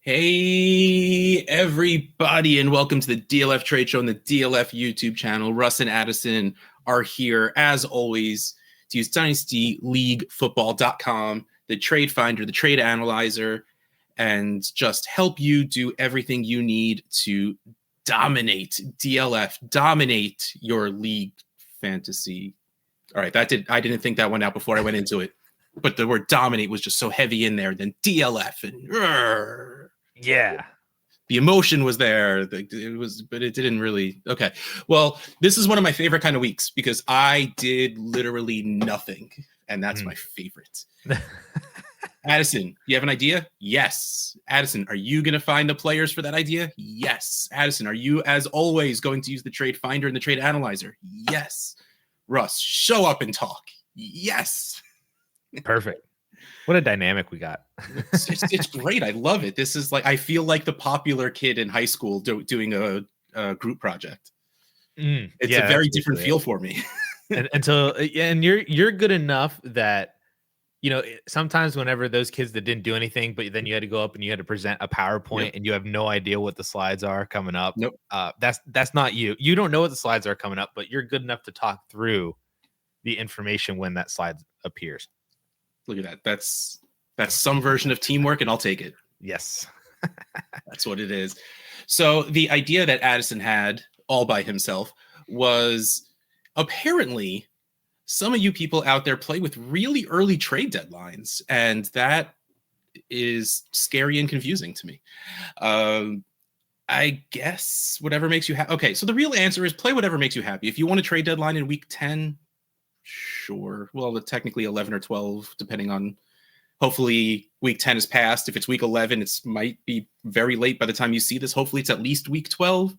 Hey, everybody, and welcome to the DLF Trade Show on the DLF YouTube channel. Russ and Addison are here, as always, to use DynastyLeagueFootball.com, the trade finder, the trade analyzer, and just help you do everything you need to dominate DLF, dominate your league fantasy. All right, I didn't think that one out before I went into it, but the word dominate was just so heavy in there. Then DLF and yeah, the emotion was there. It was, but it didn't really. Okay, well, this is one of my favorite kind of weeks because I did literally nothing, and that's my favorite. Addison, you have an idea? Yes. Addison, are you going to find the players for that idea? Yes. Addison, are you, as always, going to use the trade finder and the trade analyzer? Yes. Russ, show up and talk. Yes. Perfect. What a dynamic we got. It's great. I love it. This is like, I feel like the popular kid in high school doing a group project. It's a very different feel for me. and you're good enough that, you know, sometimes whenever those kids that didn't do anything, but then you had to go up and you had to present a PowerPoint and you have no idea what the slides are coming up. Nope. That's not you. You don't know what the slides are coming up, but you're good enough to talk through the information when that slide appears. Look at that. That's some version of teamwork, and I'll take it. Yes. That's what it is. So the idea that Addison had all by himself was apparently some of you people out there play with really early trade deadlines, and that is scary and confusing to me. I guess whatever makes you happy. Okay, so the real answer is play whatever makes you happy. If you want a trade deadline in week 10, sure. Well, technically 11 or 12, depending on, hopefully week 10 is passed. If it's week 11, it might be very late by the time you see this. Hopefully it's at least week 12.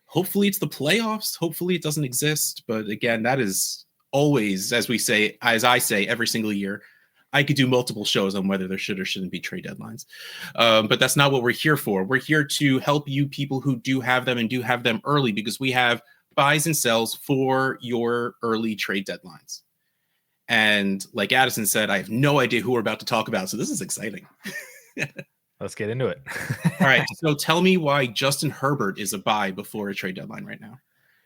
Hopefully it's the playoffs. Hopefully it doesn't exist. But again, that is always, as I say every single year, I could do multiple shows on whether there should or shouldn't be trade deadlines. But that's not what we're here for. We're here to help you people who do have them and do have them early, because we have buys and sells for your early trade deadlines. And like Addison said, I have no idea who we're about to talk about. So this is exciting. Let's get into it. All right. So tell me why Justin Herbert is a buy before a trade deadline right now.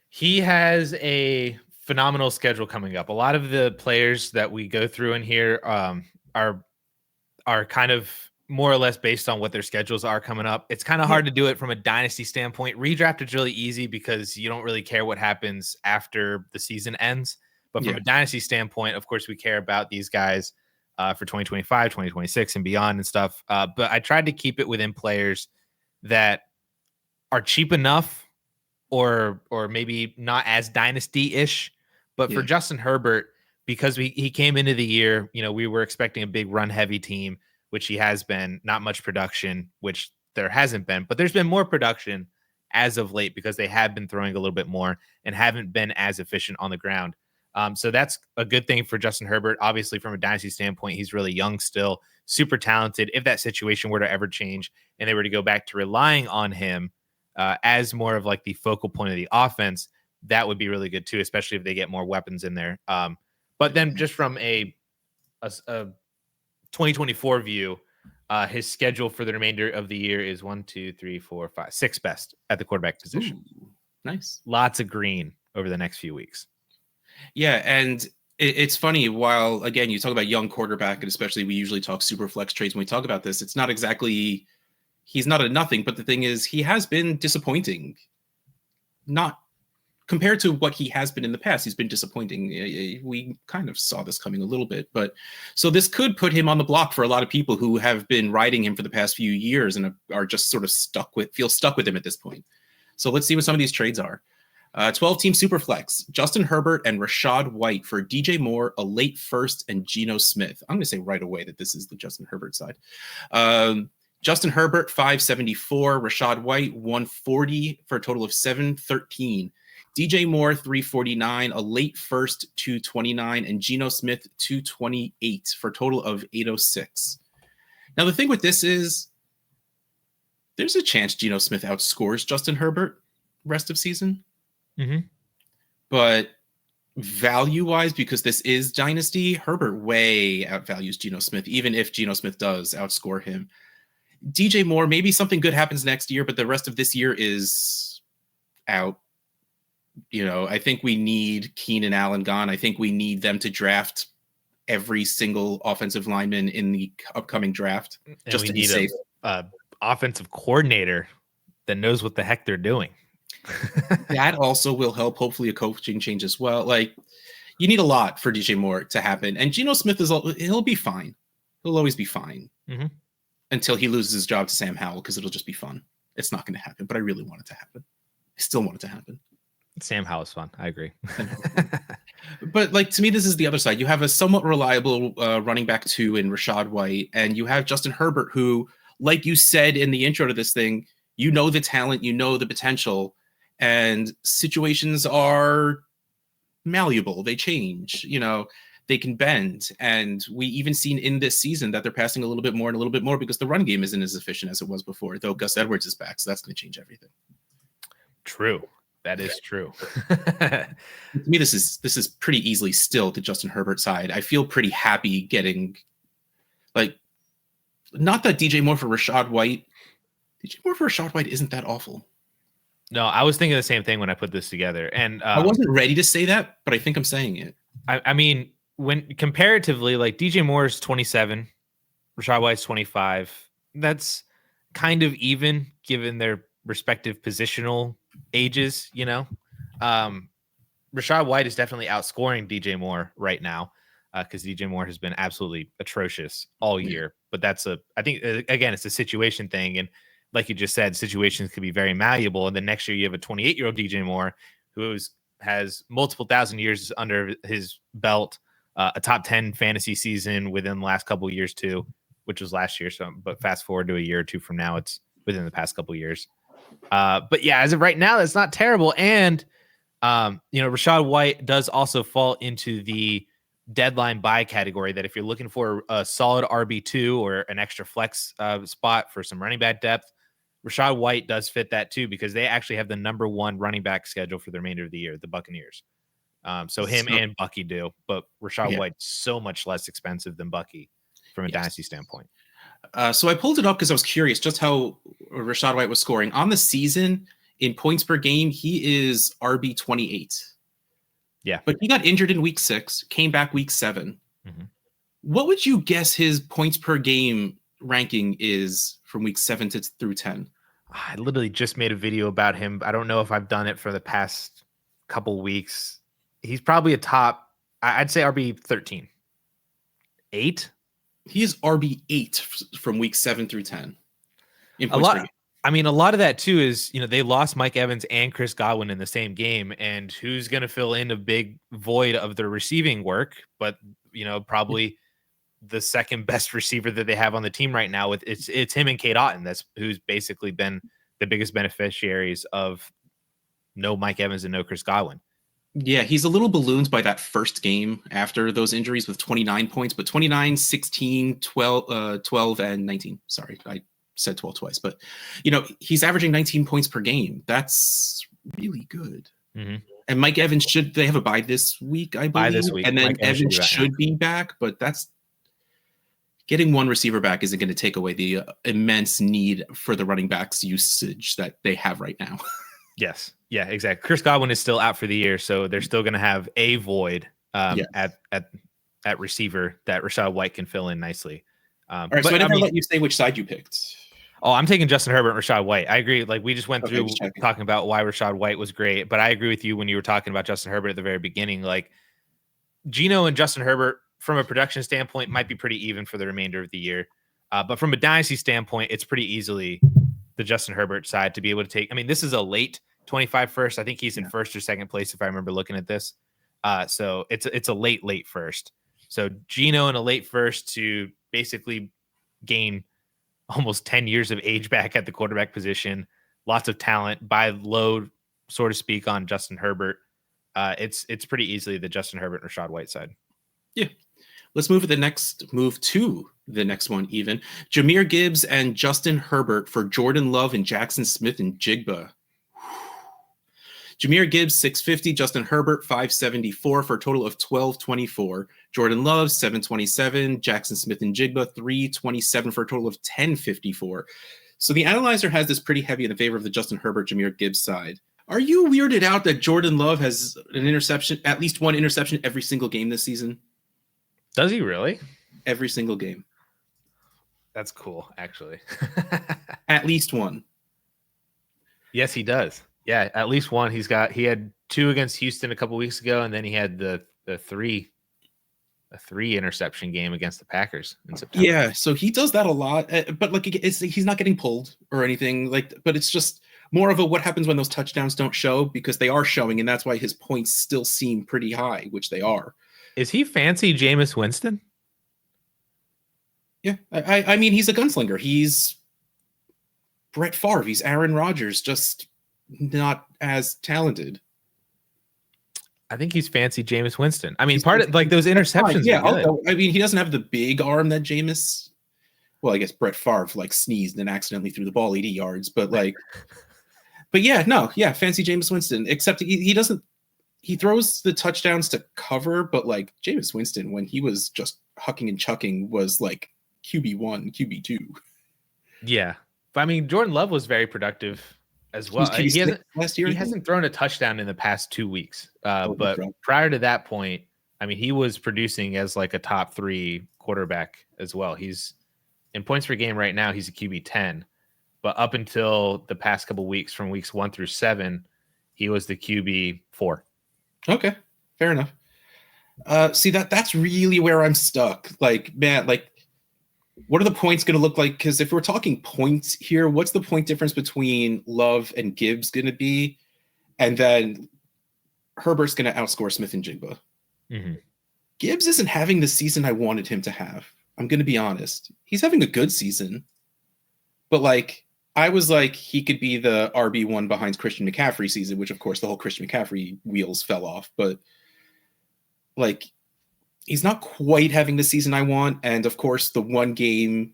He has a phenomenal schedule coming up. A lot of the players that we go through in here are kind of more or less based on what their schedules are coming up. It's kind of hard to do it from a dynasty standpoint. Redraft is really easy because you don't really care what happens after the season ends. But from a dynasty standpoint, of course, we care about these guys for 2025, 2026 and beyond and stuff. But I tried to keep it within players that are cheap enough or maybe not as dynasty-ish. But for Justin Herbert, because he came into the year, you know, we were expecting a big run-heavy team, which he has been. Not much production, which there hasn't been. But there's been more production as of late because they have been throwing a little bit more and haven't been as efficient on the ground. So that's a good thing for Justin Herbert. Obviously, from a dynasty standpoint, he's really young still, super talented. If that situation were to ever change and they were to go back to relying on him as more of like the focal point of the offense, that would be really good too, especially if they get more weapons in there. But then just from a 2024 view, his schedule for the remainder of the year is 6 best at the quarterback position. Ooh, nice. Lots of green over the next few weeks. Yeah, and it's funny, while, again, you talk about young quarterback, and especially we usually talk super flex trades when we talk about this, it's not exactly, he's not a nothing, but the thing is, he has been disappointing. Not compared to what he has been in the past, he's been disappointing. We kind of saw this coming a little bit, but so this could put him on the block for a lot of people who have been riding him for the past few years and are just sort of feel stuck with him at this point. So let's see what some of these trades are. 12-team Superflex, Justin Herbert and Rachaad White for DJ Moore, a late first, and Geno Smith. I'm going to say right away that this is the Justin Herbert side. Justin Herbert, 574. Rachaad White, 140 for a total of 713. DJ Moore, 349. A late first, 229. And Geno Smith, 228 for a total of 806. Now, the thing with this is there's a chance Geno Smith outscores Justin Herbert rest of season. Mm-hmm. But value-wise, because this is Dynasty, Herbert way outvalues Geno Smith, even if Geno Smith does outscore him. DJ Moore, maybe something good happens next year, but the rest of this year is out. I think we need Keenan Allen gone. I think we need them to draft every single offensive lineman in the upcoming draft just to be safe. A offensive coordinator that knows what the heck they're doing. That also will help. Hopefully a coaching change as well. Like, you need a lot for DJ Moore to happen. And Geno Smith he'll be fine. He'll always be fine until he loses his job to Sam Howell, because it'll just be fun. It's not going to happen, but I really want it to happen. I still want it to happen. Sam Howell's fun. I agree. But like, to me, this is the other side. You have a somewhat reliable running back too in Rachaad White, and you have Justin Herbert, who, like you said in the intro to this thing, the talent, the potential, and situations are malleable. They change, they can bend. And we even seen in this season that they're passing a little bit more because the run game isn't as efficient as it was before, though Gus Edwards is back. So that's going to change everything. True. That is true. To me, this is pretty easily still the Justin Herbert side. I feel pretty happy getting, like, not that DJ Moore for Rachaad White. DJ Moore for Rachaad White isn't that awful. No, I was thinking the same thing when I put this together. And I wasn't ready to say that, but I think I'm saying it. I mean, when comparatively, like, DJ Moore's 27, Rachaad White's 25. That's kind of even given their respective positional ages, Rachaad White is definitely outscoring DJ Moore right now, because DJ Moore has been absolutely atrocious all year. But I think again, it's a situation thing, and like you just said, situations could be very malleable. And then next year you have a 28-year-old DJ Moore who has multiple thousand years under his belt, a top 10 fantasy season within the last couple of years too, which was last year. So, but fast forward to a year or two from now, it's within the past couple of years. But yeah, as of right now, that's not terrible. And, Rachaad White does also fall into the deadline buy category, that if you're looking for a solid RB2 or an extra flex spot for some running back depth, Rachaad White does fit that too, because they actually have the number one running back schedule for the remainder of the year, the Buccaneers. So him and Bucky do, but Rachaad White's so much less expensive than Bucky from a dynasty standpoint. So I pulled it up because I was curious just how Rachaad White was scoring on the season in points per game. He is RB 28. Yeah, but he got injured in week 6, came back week 7. Mm-hmm. What would you guess his points per game ranking is from week 7 through 10? I literally just made a video about him. I don't know if I've done it for the past couple weeks. He's probably I'd say RB 13. 8? He is RB 8 from week 7 through 10. A lot of that too is, they lost Mike Evans and Chris Godwin in the same game, and who's going to fill in a big void of their receiving work? But, probably the second best receiver that they have on the team right now, it's him and Kate Otten. Who's basically been the biggest beneficiaries of no Mike Evans and no Chris Godwin. Yeah, he's a little ballooned by that first game after those injuries with 29 points, but 29, 16, 12, and 19. Sorry, I said 12 twice, but he's averaging 19 points per game. That's really good. Mm-hmm. And Mike Evans they have a bye this week, I believe. Bye this week. And then Evans should be back, but that's getting one receiver back isn't going to take away the immense need for the running backs usage that they have right now. Yes. Yeah, exactly. Chris Godwin is still out for the year, so they're still going to have a void at receiver that Rachaad White can fill in nicely. All right, so I never let you say which side you picked. Oh, I'm taking Justin Herbert and Rachaad White. I agree. Like, we just went through talking about why Rachaad White was great, but I agree with you when you were talking about Justin Herbert at the very beginning. Like, Geno and Justin Herbert, from a production standpoint, might be pretty even for the remainder of the year. But from a dynasty standpoint, it's pretty easily the Justin Herbert side to be able to take. I mean, this is a late 25 first. I think he's in first or second place if I remember looking at this. So it's a late first. So Geno in a late first to basically gain almost 10 years of age back at the quarterback position. Lots of talent, buy low, so to speak, on Justin Herbert. It's pretty easily the Justin Herbert and Rachaad White side. Yeah. Let's move to the next one even. Jahmyr Gibbs and Justin Herbert for Jordan Love and Jackson Smith and Jigba. Jahmyr Gibbs 650, Justin Herbert 574 for a total of 1224. Jordan Love, 727. Jackson Smith and Jigba, 327 for a total of 1054. So the analyzer has this pretty heavy in the favor of the Justin Herbert, Jahmyr Gibbs side. Are you weirded out that Jordan Love has an interception, at least one interception every single game this season? Does he really? Every single game. That's cool, actually. At least one. Yes, he does. Yeah, at least one. He had 2 against Houston a couple weeks ago, and then he had the 3 interception game against the Packers in September. Yeah, so he does that a lot, but like he's not getting pulled or anything like. But it's just more of a what happens when those touchdowns don't show, because they are showing, and that's why his points still seem pretty high, which they are. Is he fancy Jameis Winston? Yeah, I mean, he's a gunslinger. He's Brett Favre. He's Aaron Rodgers, just not as talented. I think he's fancy Jameis Winston. I mean, part of like those interceptions. Yeah, I mean, he doesn't have the big arm that Jameis. Well, I guess Brett Favre like sneezed and accidentally threw the ball 80 yards, but like, but yeah, fancy Jameis Winston. Except he doesn't. He throws the touchdowns to cover, but like Jameis Winston, when he was just hucking and chucking, was like QB1, QB2. Yeah, but I mean, Jordan Love was very productive as well. He hasn't thrown a touchdown in the past 2 weeks. But prior to that point, I mean, he was producing as like a top 3 quarterback as well. He's in points per game right now. He's a QB 10, but up until the past couple weeks, from weeks 1 through 7, he was the QB 4. Okay, fair enough. See, that's really where I'm stuck. Like, man, like, what are the points going to look like? Because if we're talking points here, what's the point difference between Love and Gibbs going to be? And then Herbert's going to outscore Smith and Jigba. Mm-hmm. Gibbs isn't having the season I wanted him to have. I'm going to be honest. He's having a good season. But, like, I was like, he could be the RB1 behind Christian McCaffrey season, which, of course, the whole Christian McCaffrey wheels fell off. But, like, he's not quite having the season I want. And, of course, the one game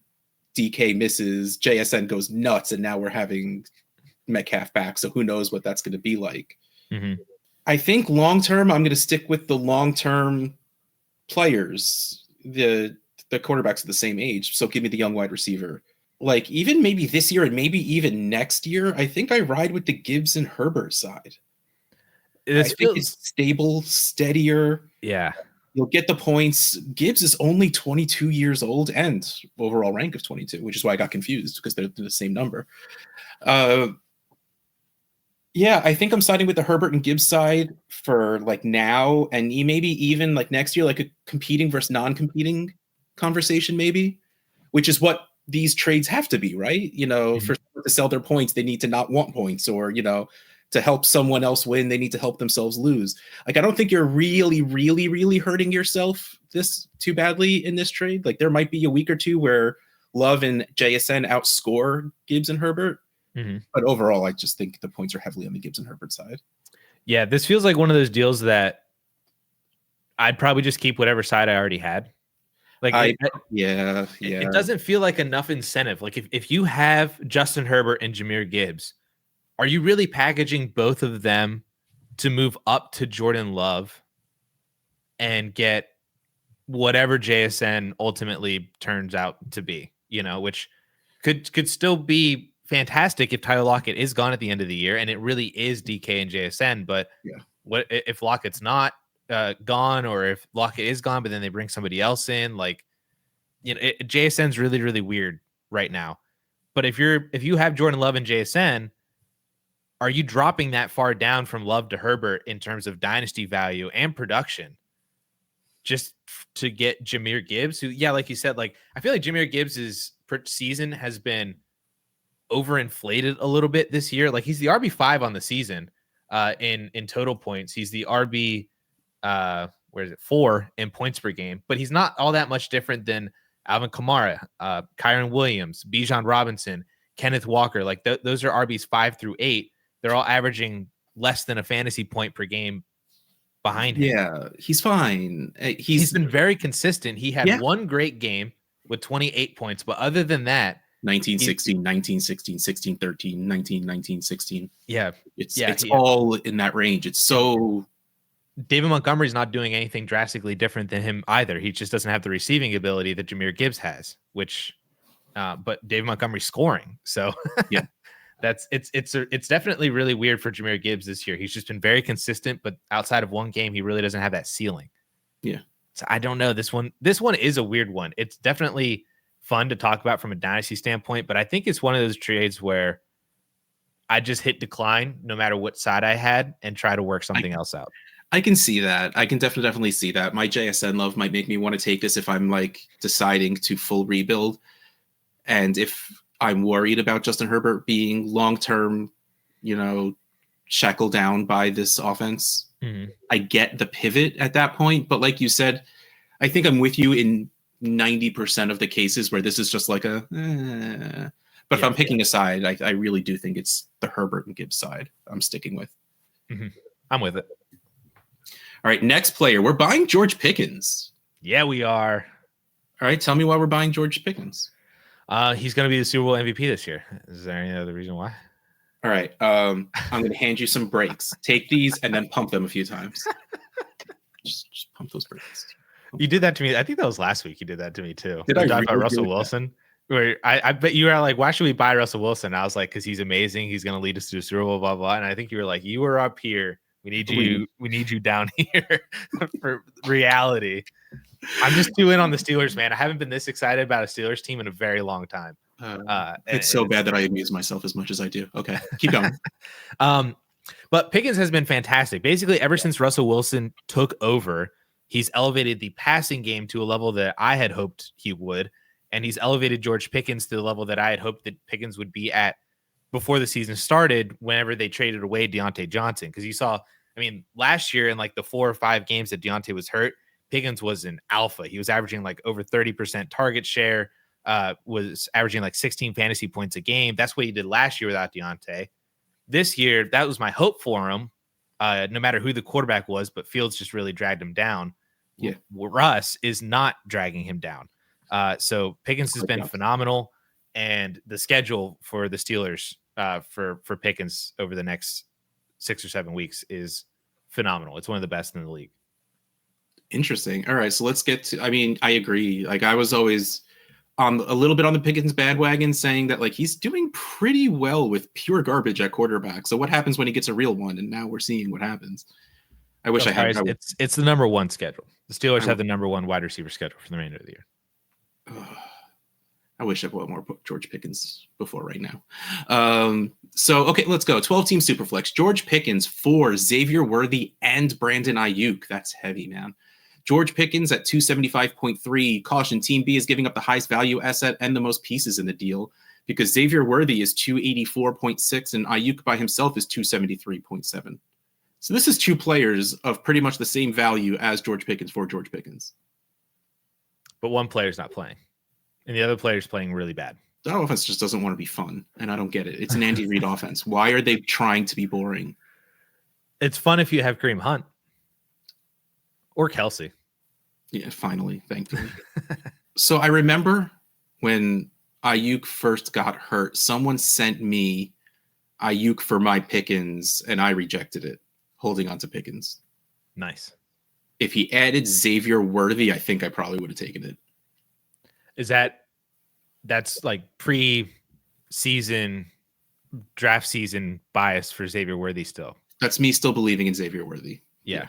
DK misses, JSN goes nuts, and now we're having Metcalf back. So who knows what that's going to be like. Mm-hmm. I think long-term, I'm going to stick with the long-term players, the quarterbacks of the same age. So give me the young wide receiver. Like, even maybe this year and maybe even next year, I think I ride with the Gibbs and Herbert side. I think it's stable, steadier. Yeah. You'll get the points. Gibbs is only 22 years old and overall rank of 22, which is why I got confused, because they're the same number. Yeah, I think I'm siding with the Herbert and Gibbs side for like now, and maybe even like next year, like a competing versus non-competing conversation, maybe, which is what these trades have to be, right? You know, Mm-hmm. For someone to sell their points, they need to not want points, or, you know, to help someone else win, they need to help themselves lose. Like, I don't think you're really, really, really hurting yourself this too badly in this trade. Like, there might be a week or two where Love and JSN outscore Gibbs and Herbert. Mm-hmm. But overall, I just think the points are heavily on the Gibbs and Herbert side. Yeah, this feels like one of those deals that I'd probably just keep whatever side I already had. Like, it doesn't feel like enough incentive. Like, if you have Justin Herbert and Jahmyr Gibbs, are you really packaging both of them to move up to Jordan Love and get whatever JSN ultimately turns out to be, you know, which could still be fantastic if Tyler Lockett is gone at the end of the year and it really is DK and JSN. But what if Lockett's not gone, or if Lockett is gone, but then they bring somebody else in? Like, you know, JSN's really, really weird right now. But if you have Jordan Love and JSN, are you dropping that far down from Love to Herbert in terms of dynasty value and production just to get Jahmyr Gibbs, who, yeah, like you said, like, I feel like Jahmyr Gibbs' season has been overinflated a little bit this year. Like, he's the RB5 on the season in total points. He's the RB 4 in points per game, but he's not all that much different than Alvin Kamara, Kyron Williams, Bijan Robinson, Kenneth Walker. Like, those are RBs 5 through 8. They're all averaging less than a fantasy point per game behind him. Yeah, he's fine. He's been very consistent. He had one great game with 28 points, but other than that, 19-16, 19-16, 16-13, 19-19, 16. Yeah. It's all in that range. It's so David Montgomery's not doing anything drastically different than him either. He just doesn't have the receiving ability that Jahmyr Gibbs has, but David Montgomery's scoring. So Yeah. it's definitely really weird for Jahmyr Gibbs this year. He's just been very consistent, but outside of one game, he really doesn't have that ceiling. Yeah. So I don't know. This one is a weird one. It's definitely fun to talk about from a dynasty standpoint, but I think it's one of those trades where I just hit decline no matter what side I had and try to work something else out. I can see that. I can definitely see that. My JSN love might make me want to take this if I'm like deciding to full rebuild. And if I'm worried about Justin Herbert being long-term, shackled down by this offense, I get the pivot at that point. But like you said, I think I'm with you in 90% of the cases where this is just like But if I'm picking a side, I really do think it's the Herbert and Gibbs side I'm sticking with. I'm with it. All right, next player. We're buying George Pickens. Yeah, we are. All right, tell me why we're buying George Pickens. He's going to be the Super Bowl MVP this year. Is there any other reason why? All right, I'm going to hand you some breaks. Take these and then pump them a few times. just pump those breaks. You did that to me. I think that was last week. You did that to me too. Did I talk really about Russell Wilson? Where I bet you were like, why should we buy Russell Wilson? I was like, because he's amazing. He's going to lead us to a Super Bowl, blah, blah. And I think you were like, you were up here. We need you down here for reality. I'm just too in on the Steelers, man. I haven't been this excited about a Steelers team in a very long time. It's so bad that I amuse myself as much as I do. Okay, keep going. But Pickens has been fantastic. Basically, ever since Russell Wilson took over, he's elevated the passing game to a level that I had hoped he would. And he's elevated George Pickens to the level that I had hoped that Pickens would be at before the season started, whenever they traded away Deontay Johnson. Because you saw, last year in like the 4 or 5 games that Deontay was hurt, Pickens was an alpha. He was averaging like over 30% target share, was averaging like 16 fantasy points a game. That's what he did last year without Deontay. This year, that was my hope for him, no matter who the quarterback was, but Fields just really dragged him down. Yeah. Russ is not dragging him down. So Pickens has been phenomenal, and the schedule for the Steelers for Pickens over the next 6 or 7 weeks is phenomenal. It's one of the best in the league. Interesting. All right, so let's get to. I agree. Like I was always a little bit on the Pickens bandwagon, saying that like he's doing pretty well with pure garbage at quarterback. So what happens when he gets a real one? And now we're seeing what happens. I wish I had. It's the number one schedule. The Steelers have the number one wide receiver schedule for the remainder of the year. I wish I bought more George Pickens before right now. So, okay, let's go. 12-team Superflex. George Pickens for Xavier Worthy and Brandon Ayuk. That's heavy, man. George Pickens at 275.3. Caution, Team B is giving up the highest value asset and the most pieces in the deal because Xavier Worthy is 284.6 and Ayuk by himself is 273.7. So this is 2 players of pretty much the same value as George Pickens for George Pickens. But one player's not playing, and the other player's playing really bad. That offense just doesn't want to be fun, and I don't get it. It's an Andy Reid offense. Why are they trying to be boring? It's fun if you have Kareem Hunt or Kelsey. Yeah, finally, thankfully. So I remember when Ayuk first got hurt, someone sent me Ayuk for my Pickens, and I rejected it, holding on to Pickens. Nice. If he added Xavier Worthy, I think I probably would have taken it. That's like pre-season draft season bias for Xavier Worthy still? That's me still believing in Xavier Worthy. Yeah.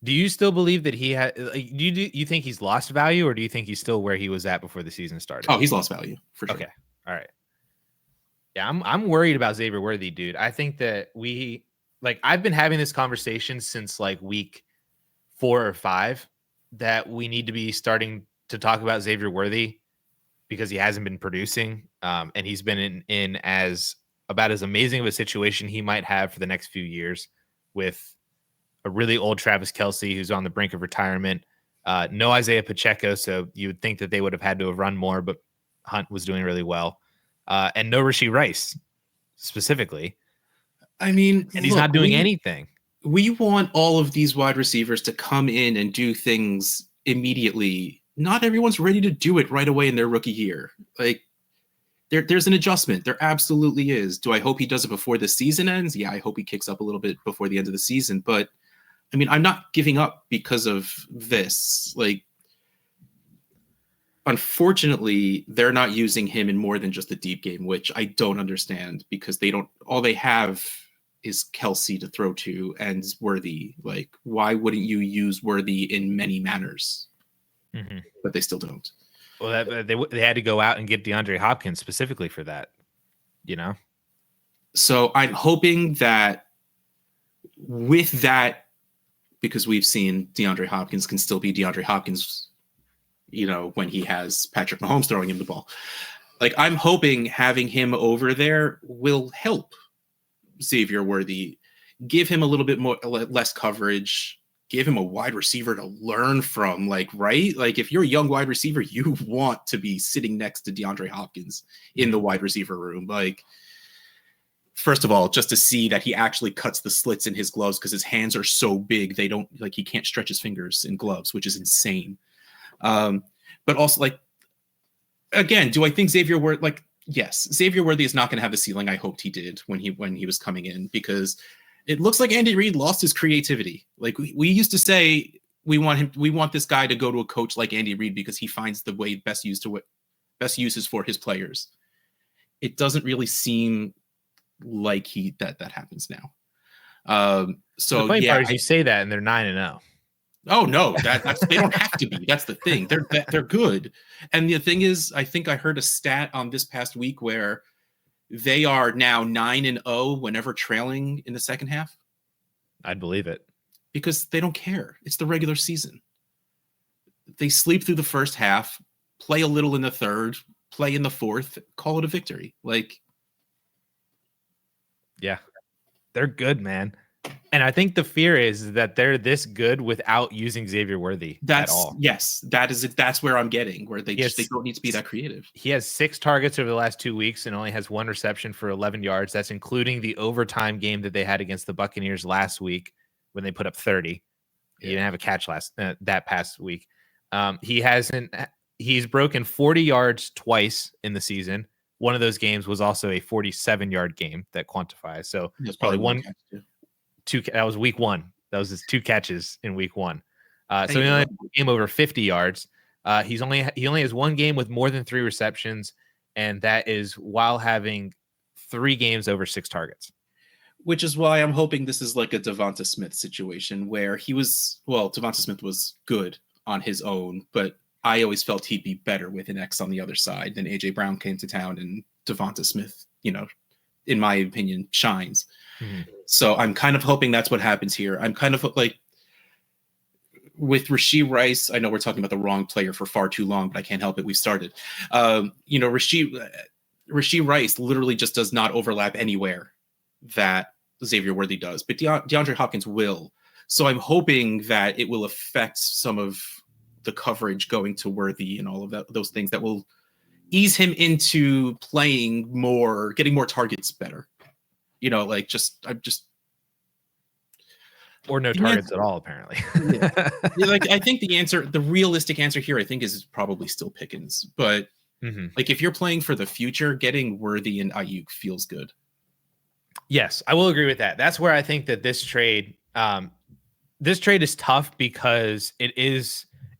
Do you still believe that he had? Do you think he's lost value, or do you think he's still where he was at before the season started? Oh, he's lost value for sure. Okay, all right. Yeah, I'm worried about Xavier Worthy, dude. I think that I've been having this conversation since like week 4 or 5 that we need to be starting to talk about Xavier Worthy because he hasn't been producing, and he's been in about as amazing of a situation he might have for the next few years with a really old Travis Kelce who's on the brink of retirement. No Isaiah Pacheco, so you would think that they would have had to have run more, but Hunt was doing really well. And no Rashee Rice specifically. And he's not doing anything. We want all of these wide receivers to come in and do things immediately. Not everyone's ready to do it right away in their rookie year. Like there's an adjustment. There absolutely is. Do I hope he does it before the season ends? Yeah, I hope he kicks up a little bit before the end of the season. But I mean, I'm not giving up because of this. Like, unfortunately, they're not using him in more than just the deep game, which I don't understand because all they have is Kelsey to throw to and Worthy. Like, why wouldn't you use Worthy in many manners? Mm-hmm. But they still don't. Well, they had to go out and get DeAndre Hopkins specifically for that, So I'm hoping that with that, because we've seen DeAndre Hopkins can still be DeAndre Hopkins, when he has Patrick Mahomes throwing him the ball. Like, I'm hoping having him over there will help Xavier Worthy, give him a little bit less coverage, give him a wide receiver to learn from, right? Like, if you're a young wide receiver, you want to be sitting next to DeAndre Hopkins in the wide receiver room. Like, first of all, just to see that he actually cuts the slits in his gloves because his hands are so big, he can't stretch his fingers in gloves, which is insane. But also, again, do I think Xavier Worthy, yes, Xavier Worthy is not going to have the ceiling I hoped he did when he was coming in, because it looks like Andy Reid lost his creativity. Like, we used to say, we want this guy to go to a coach like Andy Reid because he finds the way best uses for his players. It doesn't really seem like that happens now. So the funny part is you say that and they're 9-0. Oh no, that's they don't have to be. That's the thing. They're good. And the thing is, I think I heard a stat on this past week where they are now 9-0 whenever trailing in the second half. I'd believe it. Because they don't care. It's the regular season. They sleep through the first half, play a little in the third, play in the fourth, call it a victory. Yeah. They're good, man. And I think the fear is that they're this good without using Xavier Worthy at all. Yes, that's where I'm getting, where they don't need to be that creative. He has 6 targets over the last 2 weeks and only has 1 reception for 11 yards. That's including the overtime game that they had against the Buccaneers last week when they put up 30. He didn't have a catch that past week. He's broken 40 yards twice in the season. One of those games was also a 47-yard game that quantifies. So it's probably one catch too. That was week 1. That was his 2 catches in week 1. So he only had a game over 50 yards. He only has 1 game with more than 3 receptions, and that is while having 3 games over 6 targets. Which is why I'm hoping this is like a Devonta Smith situation where Devonta Smith was good on his own, but I always felt he'd be better with an X on the other side. Then AJ Brown came to town and Devonta Smith, in my opinion, shines. Mm-hmm. So I'm kind of hoping that's what happens here. I'm kind of like with Rashee Rice. I know we're talking about the wrong player for far too long, but I can't help it. We started. Rashee Rice literally just does not overlap anywhere that Xavier Worthy does, but DeAndre Hopkins will. So I'm hoping that it will affect some of the coverage going to Worthy and all of those things that will ease him into playing more, getting more targets better. Or no targets at all, apparently. I think the realistic answer here, I think, is probably still Pickens. But if you're playing for the future, getting Worthy and Ayuk feels good. Yes, I will agree with that. That's where I think that this trade is tough because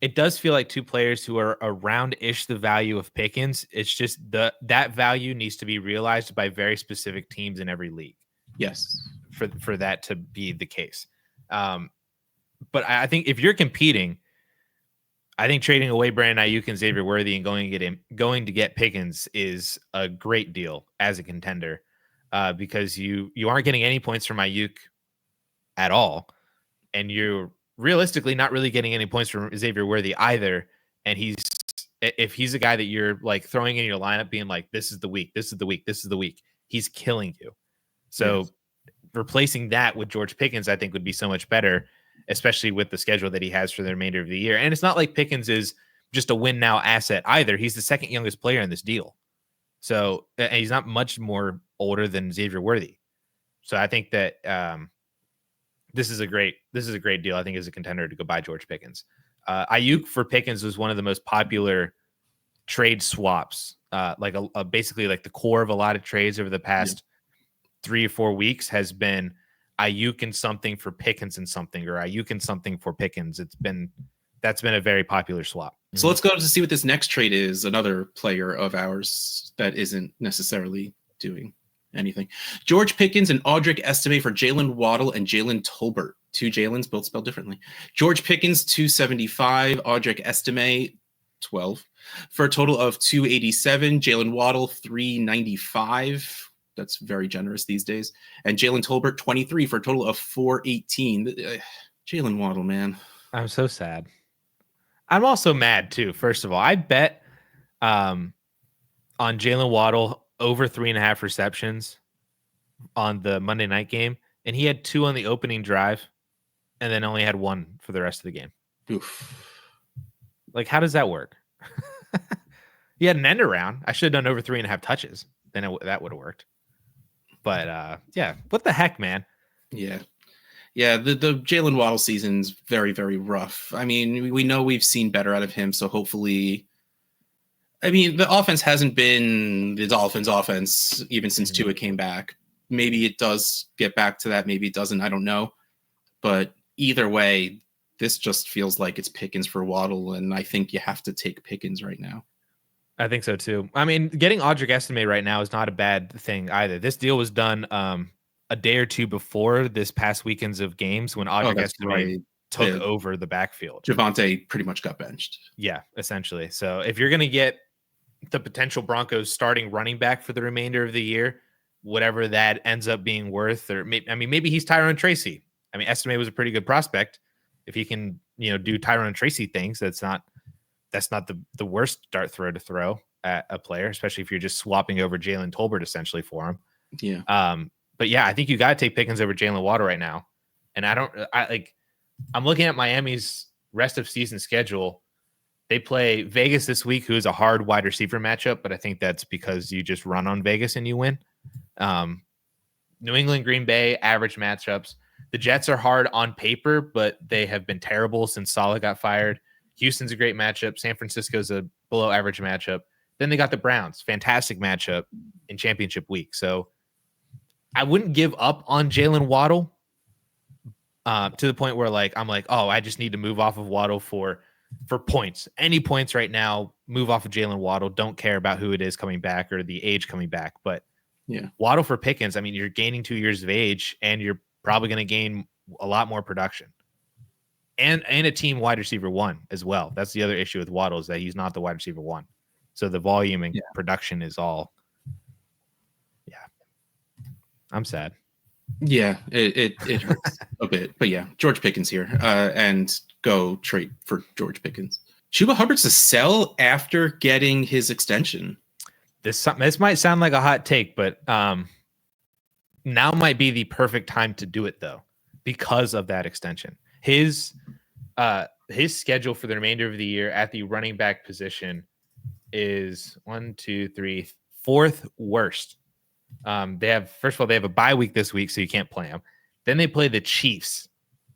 it does feel like 2 players who are around-ish the value of Pickens. It's just that value needs to be realized by very specific teams in every league. Yes. For that to be the case. But I think if you're competing, I think trading away Brandon Ayuk and Xavier Worthy and going to get Pickens is a great deal as a contender, because you aren't getting any points from Ayuk at all, and you're realistically not really getting any points from Xavier Worthy either. And if he's a guy that you're like throwing in your lineup, being like, this is the week, he's killing you. So replacing that with George Pickens, I think, would be so much better, especially with the schedule that he has for the remainder of the year. And it's not like Pickens is just a win now asset either. He's the second youngest player in this deal. So, and he's not much more older than Xavier Worthy. So I think that this is a great deal. I think as a contender to go buy George Pickens. Ayuk for Pickens was one of the most popular trade swaps. Basically like the core of a lot of trades over the past 3 or 4 weeks has been Ayuk and something for Pickens and something, or Ayuk and something for Pickens. That's been a very popular swap. So let's go to see what this next trade is. Another player of ours that isn't necessarily doing anything. George Pickens and Audric Estime for Jalen Waddle and Jalen Tolbert. 2 Jalens, both spelled differently. George Pickens, 275. Audric Estime, 12. For a total of 287. Jalen Waddle, 395. That's very generous these days. And Jalen Tolbert, 23 for a total of 418. Jalen Waddle, man. I'm so sad. I'm also mad too. First of all, I bet on Jalen Waddle over 3.5 receptions on the Monday night game, and he had 2 on the opening drive, and then only had 1 for the rest of the game. Oof. Like, how does that work? He had an end around. I should have done over 3.5 touches. Then that would have worked. But yeah, what the heck, man? Yeah. Yeah, the Jalen Waddle season's very, very rough. I mean, we know we've seen better out of him, so hopefully... I mean, the offense hasn't been the Dolphins' offense even since Tua came back. Maybe it does get back to that. Maybe it doesn't. I don't know. But either way, this just feels like it's Pickens for Waddle, and I think you have to take Pickens right now. I think so, too. I mean, getting Audric Estime right now is not a bad thing either. This deal was done... a day or two before this past weekends of games when Audric Estime took over the backfield. Javonte pretty much got benched. Yeah, essentially. So if you're going to get the potential Broncos starting running back for the remainder of the year, whatever that ends up being worth, or maybe he's Tyrone Tracy. I mean, Estime was a pretty good prospect. If he can, do Tyrone Tracy things, that's not the worst dart throw to throw at a player, especially if you're just swapping over Jalen Tolbert essentially for him. Yeah. But yeah, I think you got to take Pickens over Jalen Waddle right now. And I'm looking at Miami's rest of season schedule. They play Vegas this week, who is a hard wide receiver matchup, but I think that's because you just run on Vegas and you win. New England, Green Bay, average matchups. The Jets are hard on paper, but they have been terrible since Saleh got fired. Houston's a great matchup. San Francisco's a below average matchup. Then they got the Browns, fantastic matchup in championship week. So I wouldn't give up on Jalen Waddle to the point where I'm like, oh, I just need to move off of Waddle for points. Any points right now, move off of Jalen Waddle. Don't care about who it is coming back or the age coming back. But yeah, Waddle for Pickens, I mean, you're gaining 2 years of age, and you're probably going to gain a lot more production. And a team wide receiver 1 as well. That's the other issue with Waddle, is that he's not the wide receiver 1. So the volume and production is all... I'm sad. Yeah, it hurts a bit. But yeah, George Pickens here. And go trade for George Pickens. Chuba Hubbard's a sell after getting his extension. This might sound like a hot take, but now might be the perfect time to do it, though, because of that extension. His schedule for the remainder of the year at the running back position is 4th worst. They have a bye week this week, so you can't play them. Then they play the Chiefs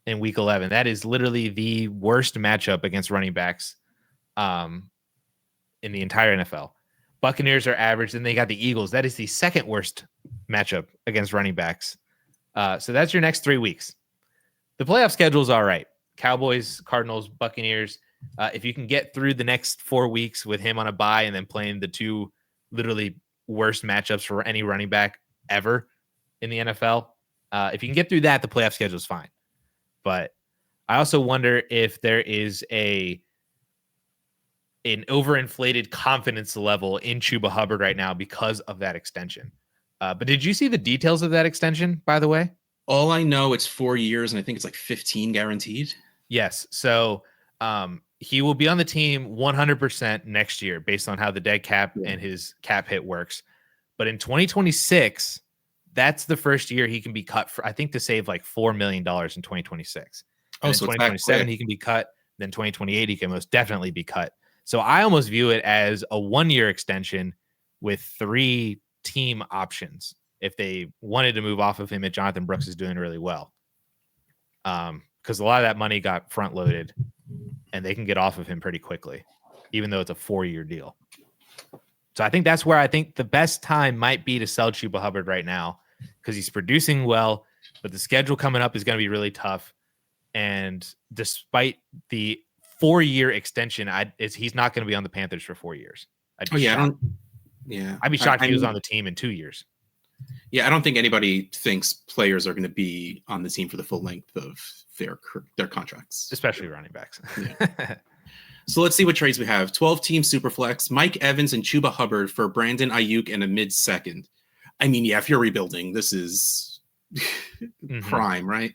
in week 11. That is literally the worst matchup against running backs in the entire NFL. Buccaneers are average. Then they got the Eagles. That is the 2nd worst matchup against running backs. So that's your next 3 weeks. The playoff schedule is all right. Cowboys, Cardinals, Buccaneers. If you can get through the next 4 weeks with him on a bye and then playing the 2 literally worst matchups for any running back ever in the NFL. If you can get through that, the playoff schedule is fine. But I also wonder if there is an overinflated confidence level in Chuba Hubbard right now because of that extension. But did you see the details of that extension, by the way? All I know, it's 4 years, and I think it's like 15 guaranteed. Yes. So he will be on the team 100% next year based on how the dead cap and his cap hit works. But in 2026, that's the first year he can be cut for, I think, to save like $4 million in 2026. And so 2027, he can be cut. Then 2028, he can most definitely be cut. So I almost view it as a 1-year extension with 3 team options if they wanted to move off of him, and Jonathan Brooks is doing really well. Because a lot of that money got front loaded and they can get off of him pretty quickly, even though it's a 4-year deal. So I think that's where I think the best time might be to sell Chuba Hubbard right now, because he's producing well. But the schedule coming up is going to be really tough. And despite the 4-year extension, he's not going to be on the Panthers for 4 years. I'd be shocked. I'd be shocked if he was on the team in 2 years. Yeah, I don't think anybody thinks players are going to be on the team for the full length of their contracts, especially running backs. Yeah. So let's see what trades we have. 12-team Superflex, Mike Evans and Chuba Hubbard for Brandon Ayuk and a mid-second. I mean, yeah, if you're rebuilding, this is prime, right?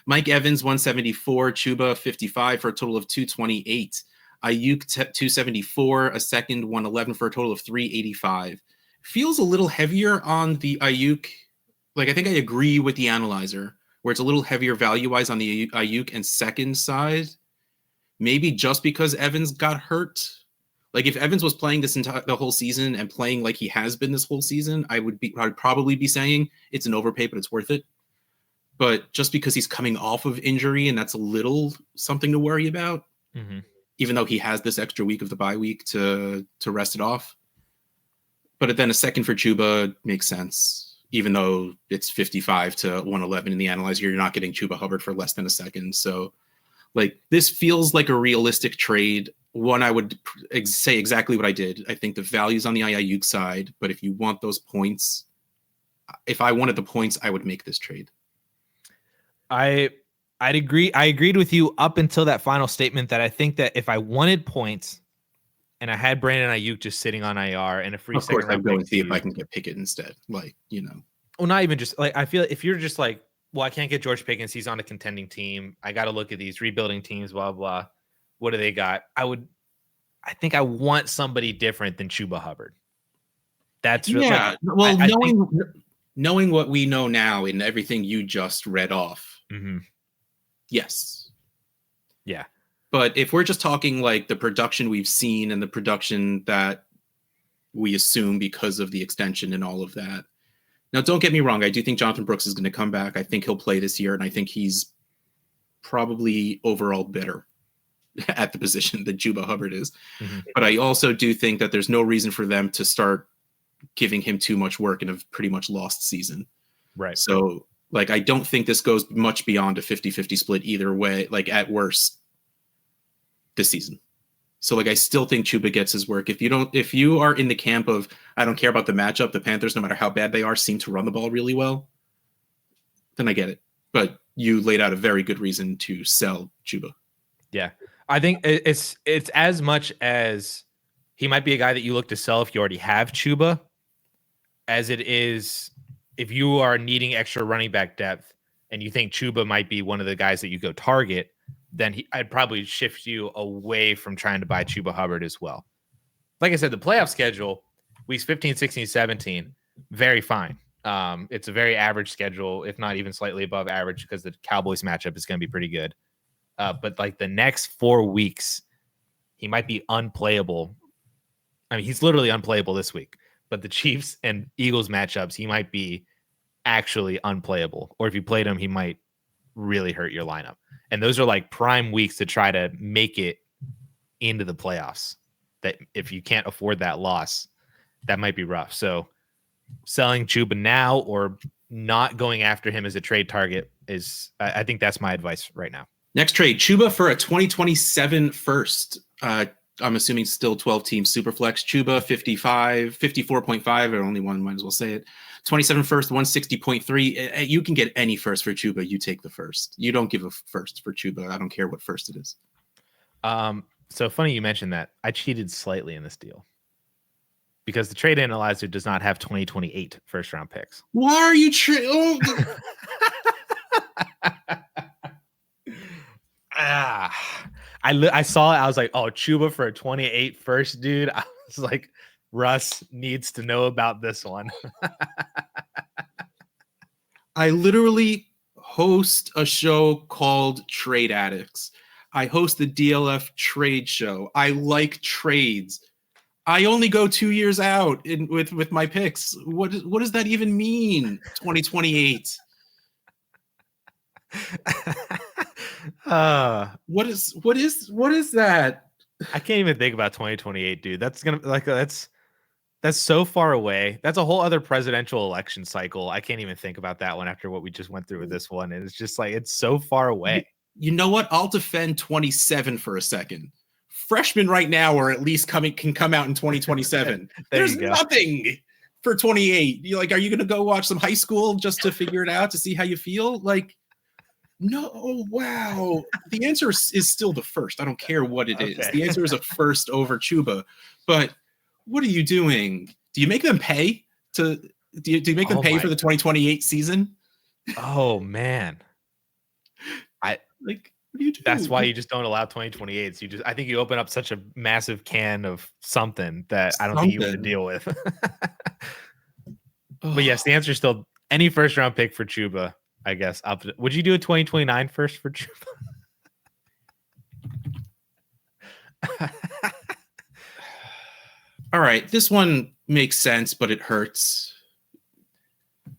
Mike Evans, 174, Chuba, 55 for a total of 228. Ayuk, 274, a second, 111 for a total of 385. Feels a little heavier on the Ayuk. Like, I think I agree with the analyzer, where it's a little heavier value-wise on the Ayuk and second side. Maybe just because Evans got hurt. Like, if Evans was playing the whole season and playing like he has been this whole season, I'd probably be saying it's an overpay, but it's worth it. But just because he's coming off of injury, and that's a little something to worry about, even though he has this extra week of the bye week to rest it off. But then a second for Chuba makes sense, even though it's 55 to 111 in the analyzer. You're not getting Chuba Hubbard for less than a second. So, like, this feels like a realistic trade. One, I would say exactly what I did. I think the value's on the Ayuk side, but if you want those points, if I wanted the points, I would make this trade. I'd agree. I agreed with you up until that final statement that I think that if I wanted points and I had Brandon Ayuk just sitting on IR and a free second, of course, I'd go and see if I can get Pickett instead. Like, you know. Well, not even just like, I feel if you're just like, well, I can't get George Pickens. He's on a contending team. I got to look at these rebuilding teams, blah, blah. What do they got? I think I want somebody different than Chuba Hubbard. That's really, yeah. Well, knowing what we know now and everything you just read off. Yes. Yeah. But if we're just talking like the production we've seen and the production that we assume because of the extension and all of that. Now, don't get me wrong. I do think Jonathan Brooks is going to come back. I think he'll play this year, and I think he's probably overall better at the position than Chuba Hubbard is. But I also do think that there's no reason for them to start giving him too much work in a pretty much lost season. Right. So, like, I don't think this goes much beyond a 50-50 split either way, like, at worst this season. So, like, I still think Chuba gets his work. If you are in the camp of, I don't care about the matchup, the Panthers, no matter how bad they are, seem to run the ball really well, then I get it. But you laid out a very good reason to sell Chuba. Yeah. I think it's as much as he might be a guy that you look to sell if you already have Chuba, as it is if you are needing extra running back depth and you think Chuba might be one of the guys that you go target, then I'd probably shift you away from trying to buy Chuba Hubbard as well. Like I said, the playoff schedule, weeks 15, 16, 17, very fine. It's a very average schedule, if not even slightly above average, because the Cowboys matchup is going to be pretty good. But like the next 4 weeks, he might be unplayable. I mean, he's literally unplayable this week. But the Chiefs and Eagles matchups, he might be actually unplayable. Or if you played him, he might really hurt your lineup. And those are like prime weeks to try to make it into the playoffs. That if you can't afford that loss, that might be rough. So selling Chuba now or not going after him as a trade target is, I think that's my advice right now. Next trade, Chuba for a 2027 first. I'm assuming still 12-team Superflex. Chuba, 54.5, or only one, might as well say it. 27 first, 160.3. You can get any first for Chuba. You take the first. You don't give a first for Chuba. I don't care what first it is. So funny you mentioned that. I cheated slightly in this deal because the trade analyzer does not have 2028 first round picks. Why are you I saw it. I was like, oh, Chuba for a 28 first, dude. I was like, Russ needs to know about this one. I literally host a show called Trade Addicts. I host the DLF trade show. I like trades. I only go 2 years out with my picks. What does that even mean? 2028. What is that? I can't even think about 2028, dude. That's That's so far away. That's a whole other presidential election cycle. I can't even think about that one after what we just went through with this one. And it's just like, it's so far away. You know what? I'll defend 27 for a second. Freshmen right now are at least can come out in 2027. There's nothing for 28. You're like, are you going to go watch some high school just to figure it out to see how you feel? Like, no, wow. The answer is still the first. I don't care what it is. The answer is a first over Chuba. But what are you doing? Do you make them pay to? Do you make them pay for the 2028 season? Oh man, like what do you do? That's why you just don't allow 2028s. I think you open up such a massive can of something that I don't think you want to deal with. But yes, the answer is still any first round pick for Chuba. I guess. Would you do a 2029 first for Chuba? All right, this one makes sense, but it hurts.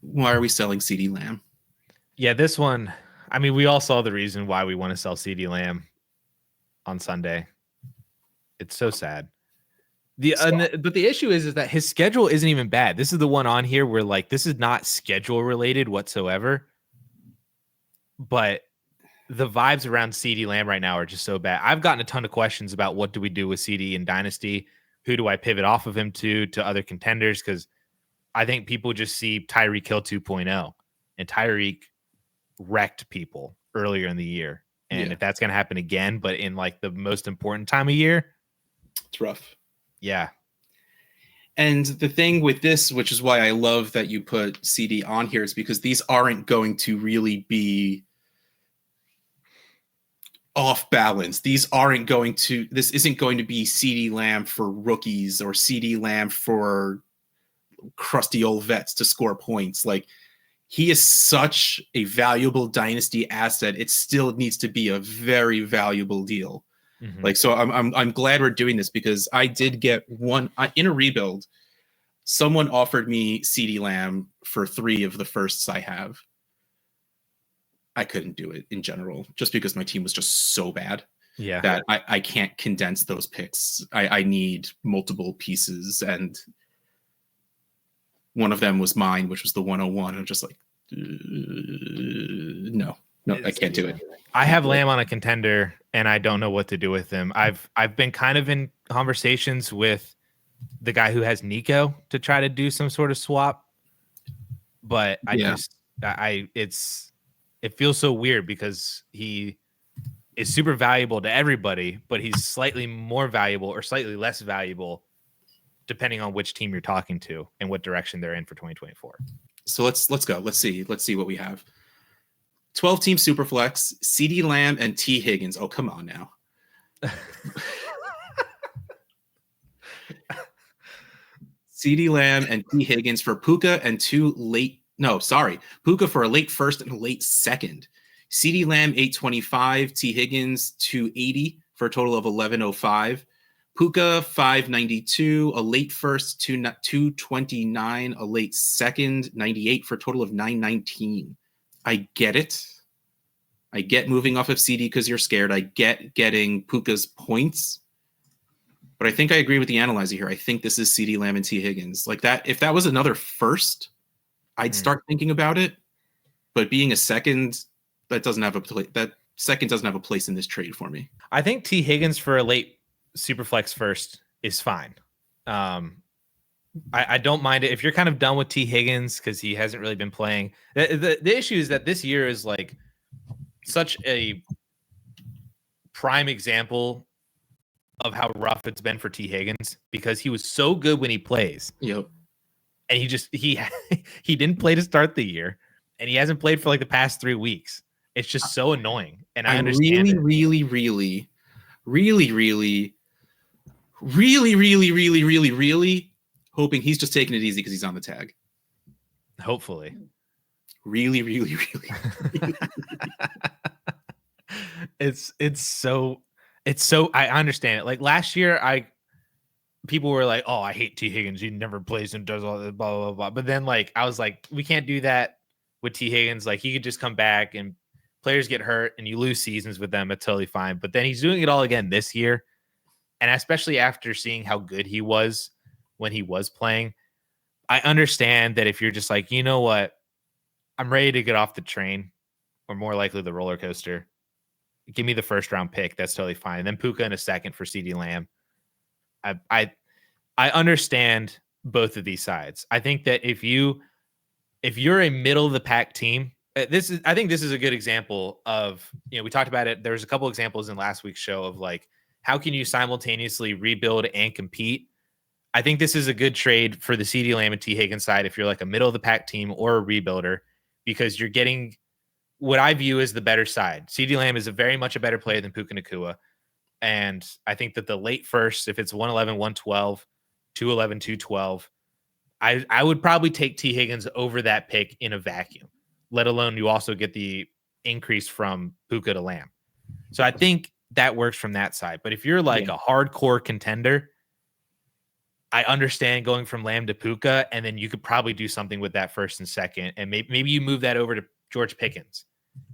Why are we selling CeeDee Lamb? Yeah, this one. I mean, we all saw the reason why we want to sell CeeDee Lamb on Sunday. It's so sad. But the issue is that his schedule isn't even bad. This is the one on here where like this is not schedule related whatsoever. But the vibes around CeeDee Lamb right now are just so bad. I've gotten a ton of questions about what do we do with CeeDee in Dynasty? Who do I pivot off of him to other contenders? Because I think people just see Tyreek Hill 2.0, and Tyreek wrecked people earlier in the year. And if that's going to happen again, but in like the most important time of year, it's rough. Yeah. And the thing with this, which is why I love that you put CD on here, is because these aren't going to really be off balance. This isn't going to be CeeDee Lamb for rookies or CeeDee Lamb for crusty old vets to score points. Like, he is such a valuable dynasty asset. It still needs to be a very valuable deal. Mm-hmm. Like, so I'm glad we're doing this, because I did get one in a rebuild. Someone offered me CeeDee Lamb for 3 of the firsts I have. I couldn't do it in general, just because my team was just so bad that I can't condense those picks. I need multiple pieces, and one of them was mine, which was the 101. I'm just like, no, I can't do it. I have Lamb on a contender, and I don't know what to do with him. I've been kind of in conversations with the guy who has Nico to try to do some sort of swap, but it feels so weird because he is super valuable to everybody, but he's slightly more valuable or slightly less valuable depending on which team you're talking to and what direction they're in for 2024. So let's go. Let's see what we have. 12-team Superflex, CeeDee Lamb and T. Higgins. Oh, come on now. CeeDee Lamb and T. Higgins for Puka and Puka for a late first and a late second. CeeDee Lamb 825, T. Higgins 280 for a total of 1105. Puka 592, a late first 229, a late second 98 for a total of 919. I get it. I get moving off of CD because you're scared. I get getting Puka's points. But I think I agree with the analyzer here. I think this is CeeDee Lamb and T. Higgins. Like that, if that was another first, I'd start thinking about it. But being a second, that second doesn't have a place in this trade for me. I think T. Higgins for a late Superflex first is fine. I don't mind it if you're kind of done with T. Higgins because he hasn't really been playing. The issue is that this year is like such a prime example of how rough it's been for T. Higgins because he was so good when he plays. Yep. And he didn't play to start the year, and he hasn't played for like the past 3 weeks. It's just so annoying. And I understand really hoping he's just taking it easy because he's on the tag. Hopefully. Really. It's so I understand it. Like last year, people were like, "Oh, I hate T. Higgins. He never plays and does all this, blah blah blah." But then, like, I was like, "We can't do that with T. Higgins. Like, he could just come back and players get hurt and you lose seasons with them. It's totally fine." But then he's doing it all again this year, and especially after seeing how good he was when he was playing. I understand that if you're just like, you know what, I'm ready to get off the train, or more likely the roller coaster, give me the first round pick. That's totally fine. And then Puka in a second for CeeDee Lamb. I understand both of these sides. I think that if you're a middle of the pack team, I think this is a good example of, we talked about it. There's a couple examples in last week's show of like, how can you simultaneously rebuild and compete? I think this is a good trade for the CeeDee Lamb and T. Higgins side if you're like a middle of the pack team or a rebuilder, because you're getting what I view as the better side. CeeDee Lamb is very much a better player than Puka Nacua. And I think that the late first, if it's 111, 112, 211, 212, I would probably take T. Higgins over that pick in a vacuum, let alone you also get the increase from Puka to Lamb. So I think that works from that side. But if you're like a hardcore contender, I understand going from Lamb to Puka, and then you could probably do something with that first and second. And maybe you move that over to George Pickens.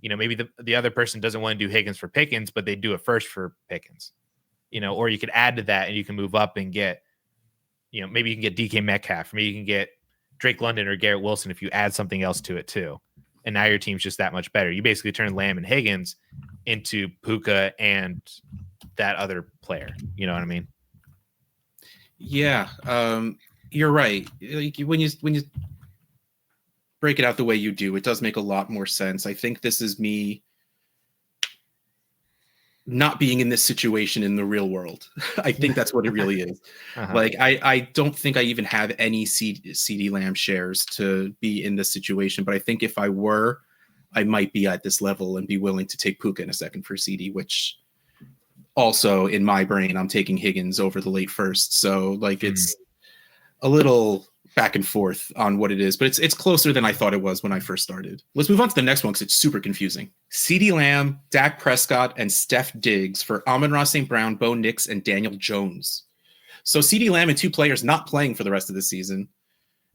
Maybe the other person doesn't want to do Higgins for Pickens, but they do it first for Pickens, or you could add to that and you can move up and get, maybe you can get DK Metcalf, maybe you can get Drake London or Garrett Wilson if you add something else to it too. And now your team's just that much better. You basically turn Lamb and Higgins into Puka and that other player. You know what I mean? Yeah, you're right. Like when you break it out the way you do, it does make a lot more sense. I think this is me not being in this situation in the real world. I think that's what it really is. Like, I don't think I even have any CeeDee Lamb shares to be in this situation, but I think if I were, I might be at this level and be willing to take Puka in a second for CeeDee, which also in my brain, I'm taking Higgins over the late first. So like it's a little back and forth on what it is, but it's closer than I thought it was when I first started. Let's move on to the next one because it's super confusing. CeeDee Lamb, Dak Prescott, and Steph Diggs for Amon-Ra St. Brown, Bo Nix, and Daniel Jones. So CeeDee Lamb and two players not playing for the rest of the season,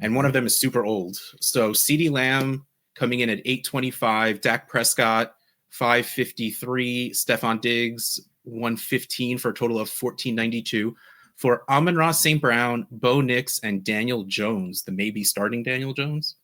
and one of them is super old. So CeeDee Lamb coming in at 825, Dak Prescott 553, Stephon Diggs 115 for a total of 1492. For Amon-Ra St. Brown, Bo Nix, and Daniel Jones, the maybe starting Daniel Jones.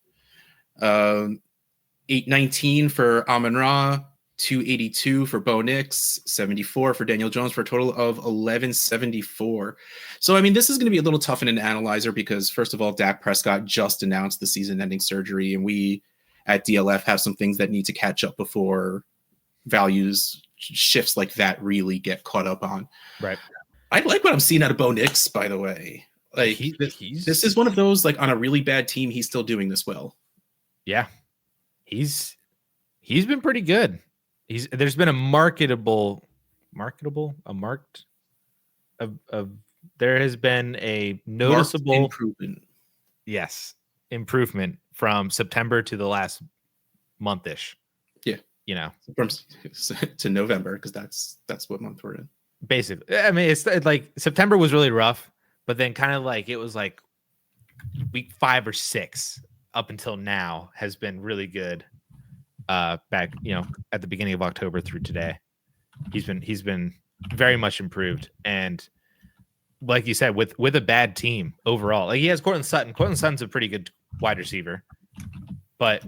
819 for Amon-Ra, 282 for Bo Nix, 74 for Daniel Jones for a total of 1174. So, I mean, this is going to be a little tough in an analyzer because, first of all, Dak Prescott just announced the season-ending surgery, and we at DLF have some things that need to catch up before values shifts like that really get caught up on. Right. I like what I'm seeing out of Bo Nix, by the way. Like this is one of those, like on a really bad team, he's still doing this well. Yeah. He's been pretty good. There's been there has been a noticeable improvement. Yes. Improvement from September to the last month-ish. Yeah. From to November, because that's what month we're in. Basically, I mean, it's like September was really rough, but then kind of like it was like week 5 or 6 up until now has been really good. Back, at the beginning of October through today, he's been very much improved. And like you said, with a bad team overall, like he has Courtland Sutton. Courtland Sutton's a pretty good wide receiver, but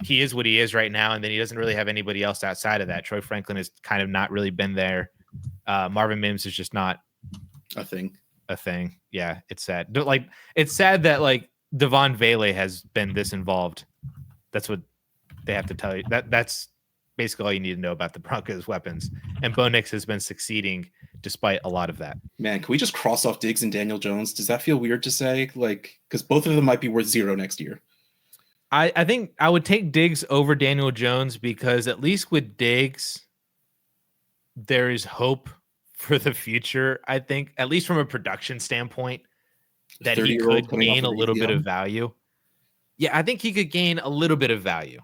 he is what he is right now. And then he doesn't really have anybody else outside of that. Troy Franklin has kind of not really been there. Marvin Mims is just not a thing. Yeah, it's sad. Like it's sad that like Devon Vele has been this involved. That's what they have to tell you. That's basically all you need to know about the Broncos' weapons. And Bo Nix has been succeeding despite a lot of that. Man, can we just cross off Diggs and Daniel Jones? Does that feel weird to say? Like, because both of them might be worth 0 next year. I think I would take Diggs over Daniel Jones because at least with Diggs, there is hope for the future. I think, at least from a production standpoint, that he could gain a little bit of value. Yeah, I think he could gain a little bit of value.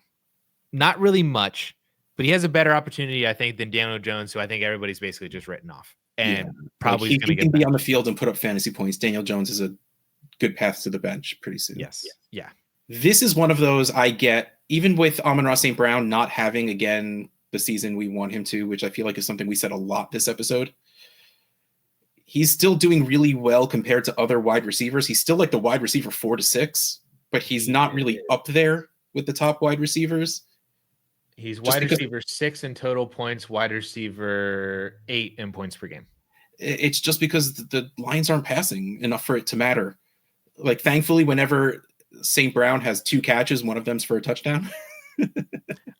Not really much, but he has a better opportunity, I think, than Daniel Jones, who I think everybody's basically just written off. And probably he can be on the field and put up fantasy points. Daniel Jones is a good path to the bench pretty soon. Yes. Yeah. This is one of those I get, even with Amon-Ra St. Brown not having, again, the season we want him to, which I feel like is something we said a lot this episode. he's still doing really well compared to other wide receivers. He's still like the wide receiver 4 to 6, but he's not really up there with the top wide receivers. He's wide receiver 6 in total points, wide receiver 8 in points per game. It's just because the Lions aren't passing enough for it to matter. Like, thankfully, whenever St. Brown has 2 catches, one of them's for a touchdown.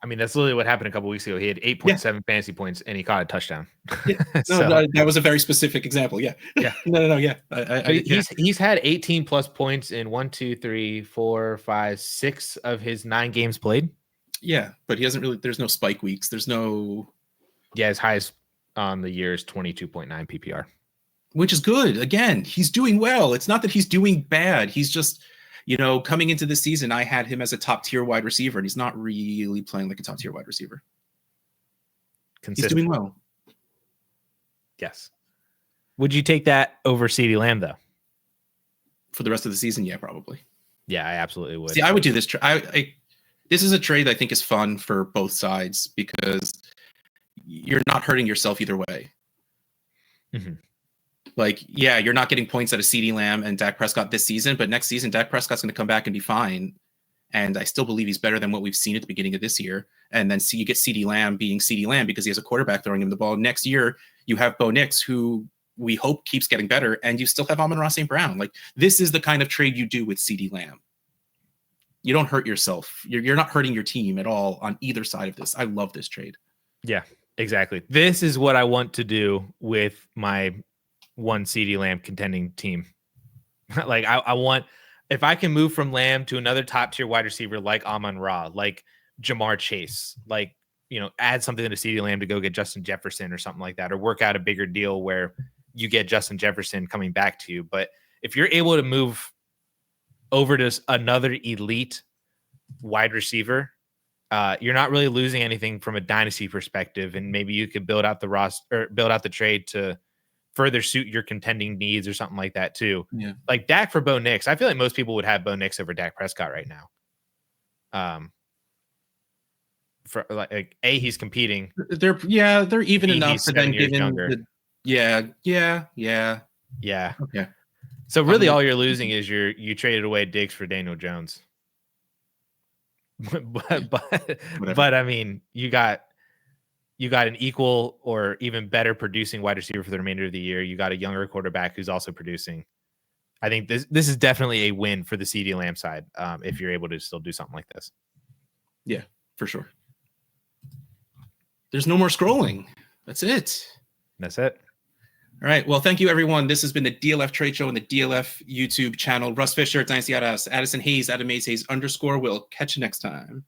I mean, that's literally what happened a couple weeks ago. He had 8.7 fantasy points and he caught a touchdown. Yeah. No, that was a very specific example. Yeah. Yeah. No. Yeah. He's had 18 plus points in 1, 2, 3, 4, 5, 6 of his 9 games played. Yeah, but he hasn't really. There's no spike weeks. There's no. Yeah, his highest on the year is 22.9 PPR, which is good. Again, he's doing well. It's not that he's doing bad. He's just, coming into the season, I had him as a top tier wide receiver, and he's not really playing like a top tier wide receiver. Consistent. He's doing well. Yes. Would you take that over CeeDee Lamb though? For the rest of the season, yeah, probably. Yeah, I absolutely would. See, I would do this. This is a trade that I think is fun for both sides because you're not hurting yourself either way. Mm-hmm. Like, yeah, you're not getting points out of CeeDee Lamb and Dak Prescott this season, but next season, Dak Prescott's going to come back and be fine. And I still believe he's better than what we've seen at the beginning of this year. And then you get CeeDee Lamb being CeeDee Lamb because he has a quarterback throwing him the ball. Next year, you have Bo Nix, who we hope keeps getting better, and you still have Amon-Ra St. Brown. Like, this is the kind of trade you do with CeeDee Lamb. You don't hurt yourself. You're not hurting your team at all on either side of this. I love this trade. Yeah, exactly. This is what I want to do with my one CeeDee Lamb contending team. Like I want, if I can move from Lamb to another top tier wide receiver like Amon-Ra, like Jamar Chase, like, add something to CeeDee Lamb to go get Justin Jefferson or something like that, or work out a bigger deal where you get Justin Jefferson coming back to you. But if you're able to move over to another elite wide receiver, you're not really losing anything from a dynasty perspective, and maybe you could build out the roster or build out the trade to further suit your contending needs or something like that too. Yeah, like Dak for Bo Nix. I feel like most people would have Bo Nix over Dak Prescott right now. For like he's competing. They're even enough to then give him. Yeah. Okay. Yeah. So really, all you're losing is you traded away Diggs for Daniel Jones. but I mean, you got an equal or even better producing wide receiver for the remainder of the year. You got a younger quarterback who's also producing. I think this is definitely a win for the CeeDee Lamb side if you're able to still do something like this. Yeah, for sure. There's no more scrolling. That's it. All right. Well, thank you, everyone. This has been the DLF Trade Show on the DLF YouTube channel. Russ Fisher, Dynasty Addison Hayes, Adam Hayes _. We'll catch you next time.